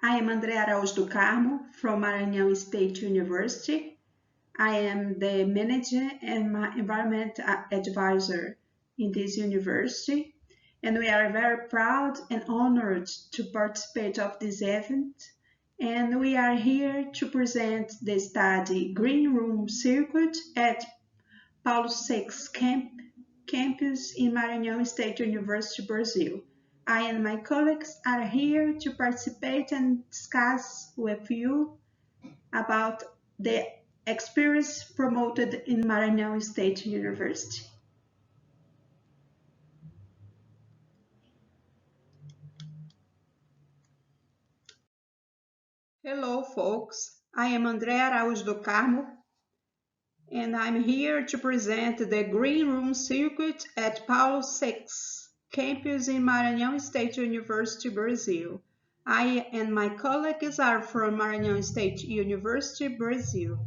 I am Andrea Araujo do Carmo from Maranhao State University. I am the manager and environment advisor in this university, and we are very proud and honored to participate of this event. And we are here to present the study Green Room Circuit at Paulo 6 campus in Maranhão State University, Brazil. I and my colleagues are here to participate and discuss with you about the experience promoted in Maranhão State University. Hello, folks. I am Andrea Araujo do Carmo, and I'm here to present the Green Room Circuit at Paulo 6 campus in Maranhão State University, Brazil. I and my colleagues are from Maranhão State University, Brazil.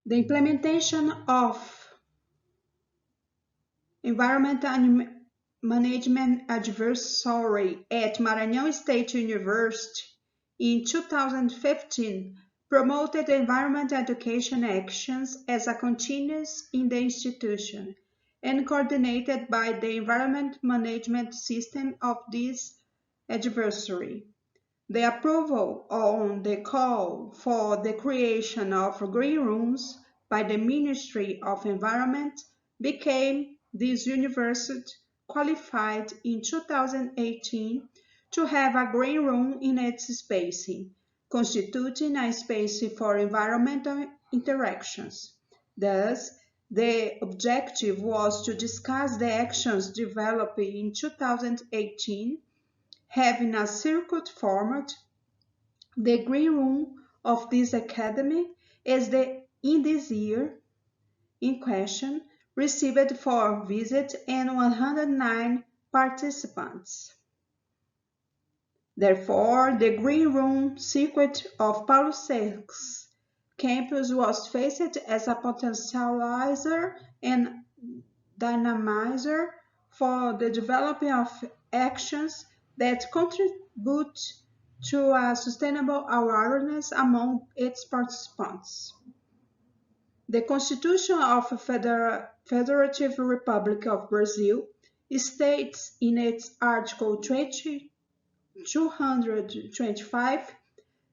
The implementation of Environment Management Advisory at Maranhão State University in 2015 promoted environment education actions as a continuous in the institution and coordinated by the environment management system of this advisory. The approval on the call for the creation of green rooms by the Ministry of Environment became this university qualified in 2018 to have a green room in its space, constituting a space for environmental interactions. Thus, the objective was to discuss the actions developed in 2018 having a circuit format. The green room of this academy is in this year in question received for visit and 109 participants. Therefore, the green room circuit of Paulo 6 campus was faced as a potentializer and dynamizer for the development of actions that contribute to a sustainable awareness among its participants. The Constitution of the Federative Republic of Brazil states in its Article 225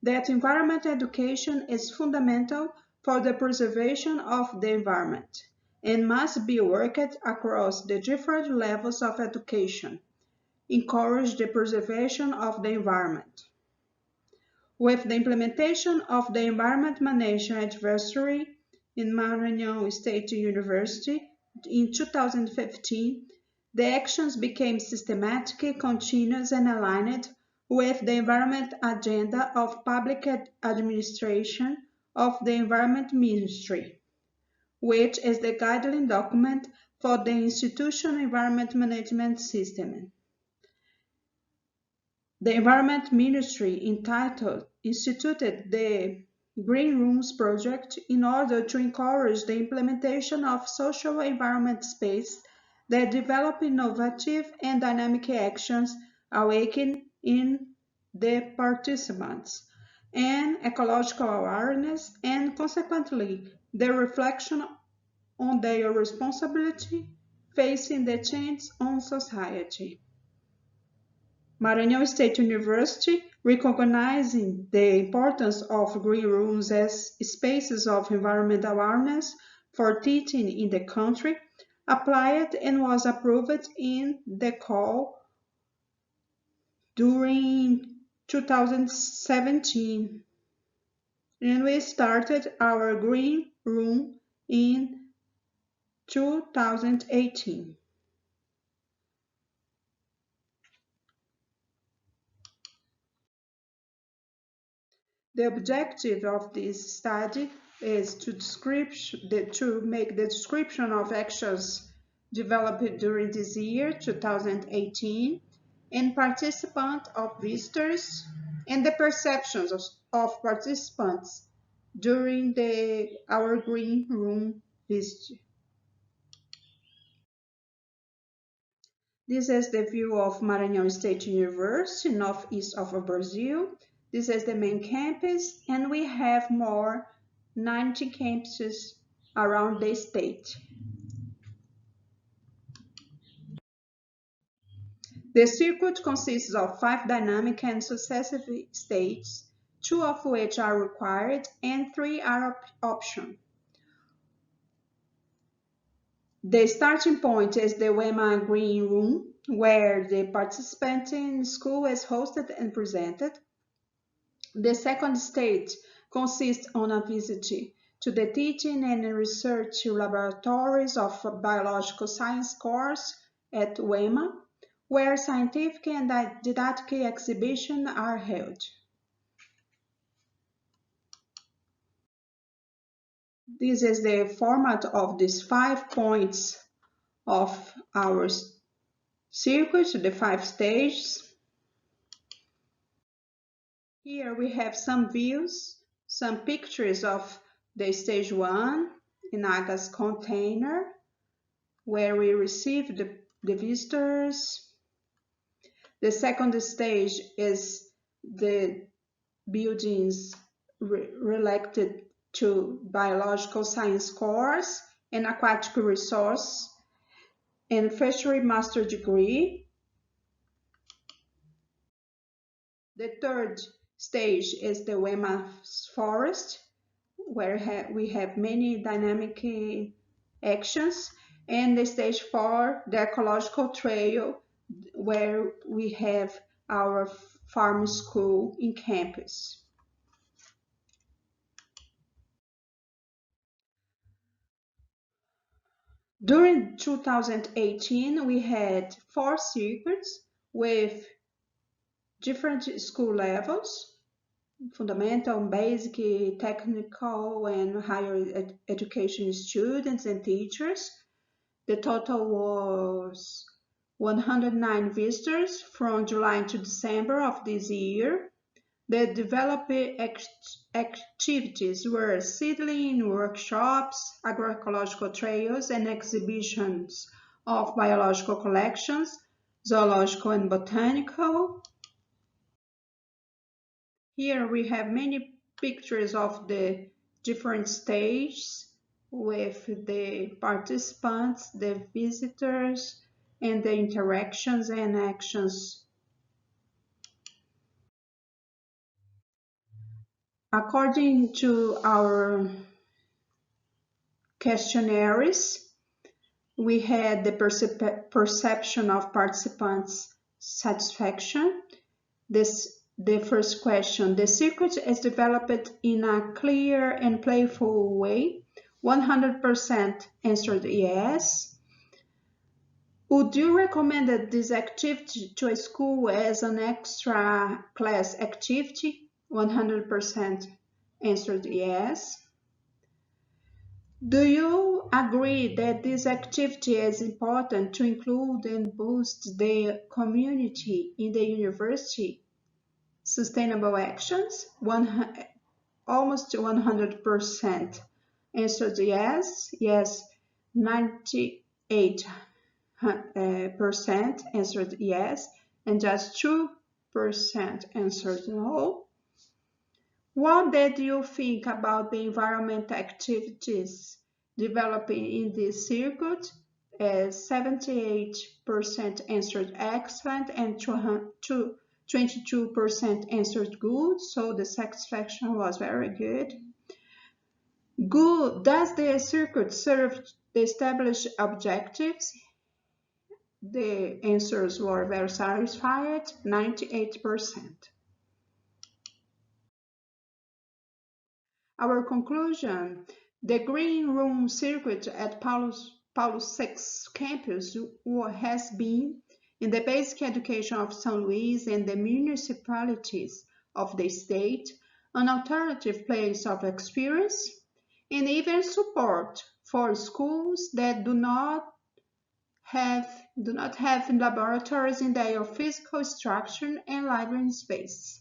that environmental education is fundamental for the preservation of the environment and must be worked across the different levels of education, encourage the preservation of the environment. With the implementation of the Environment Management Advisory in Maranhão State University in 2015, the actions became systematic, continuous, and aligned with the environment agenda of public administration of the Environment Ministry, which is the guideline document for the institutional environment management system. The Environment Ministry instituted the Green Rooms project in order to encourage the implementation of social environment space that develop innovative and dynamic actions awaken in the participants and ecological awareness and consequently the reflection on their responsibility facing the change on society. Maranhão State University, recognizing the importance of green rooms as spaces of environmental awareness for teaching in the country, applied and was approved in the call during 2017. And we started our green room in 2018. The objective of this study is to make the description of actions developed during this year, 2018, and participant of visitors and the perceptions of participants during our green room visit. This is the view of Maranhao State University, northeast of Brazil. This is the main campus, and we have more 90 campuses around the state. The circuit consists of 5 dynamic and successive stages, 2 of which are required and 3 are optional. The starting point is the UEMA Green Room, where the participant in school is hosted and presented. The second stage consists on a visit to the teaching and research laboratories of biological science course at UEMA, where scientific and didactic exhibitions are held. This is the format of these 5 points of our circuit, the 5 stages. Here we have some views, some pictures of the stage 1 in Aga's container, where we receive the visitors. The second stage is the buildings related to biological science course and aquatic resource and fishery master degree. The third stage is the UEMA forest, where we have many dynamic actions, and the stage 4, the ecological trail, where we have our farm school in campus. During 2018, we had 4 circuits with different school levels: fundamental, basic, technical, and higher education students and teachers. The total was 109 visitors from July to December of this year. The developing activities were seedling workshops, agroecological trails, and exhibitions of biological collections, zoological and botanical. Here we have many pictures of the different stages with the participants, the visitors, and the interactions and actions. According to our questionnaires, we had the perception of participants' satisfaction. The first question: the circuit is developed in a clear and playful way. 100% answered yes. Would you recommend this activity to a school as an extra class activity? 100% answered yes. Do you agree that this activity is important to include and boost the community in the university? Sustainable actions? Almost 100% answered yes. Yes, 98% answered yes, and just 2% answered no. What did you think about the environment activities developing in this circuit? 78% answered excellent and 22% answered good, so the satisfaction was very good. Good. Does the circuit serve the established objectives? The answers were very satisfied, 98%. Our conclusion: the Green Room circuit at Paulo 6 campus has been, in the basic education of São Luís and the municipalities of the state, an alternative place of experience and even support for schools that do not have laboratories in their physical structure and library space,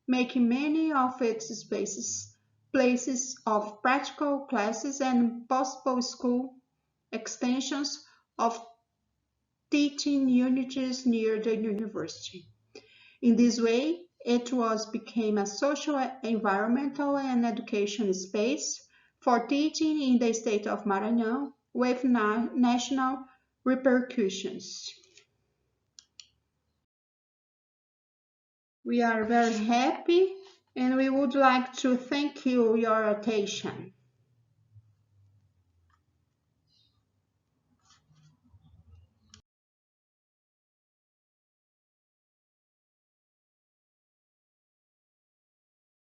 making many of its spaces places of practical classes and possible school extensions of teaching units near the university. In this way, became a social, environmental, and education space for teaching in the state of Maranhão with national repercussions. We are very happy and we would like to thank you your attention.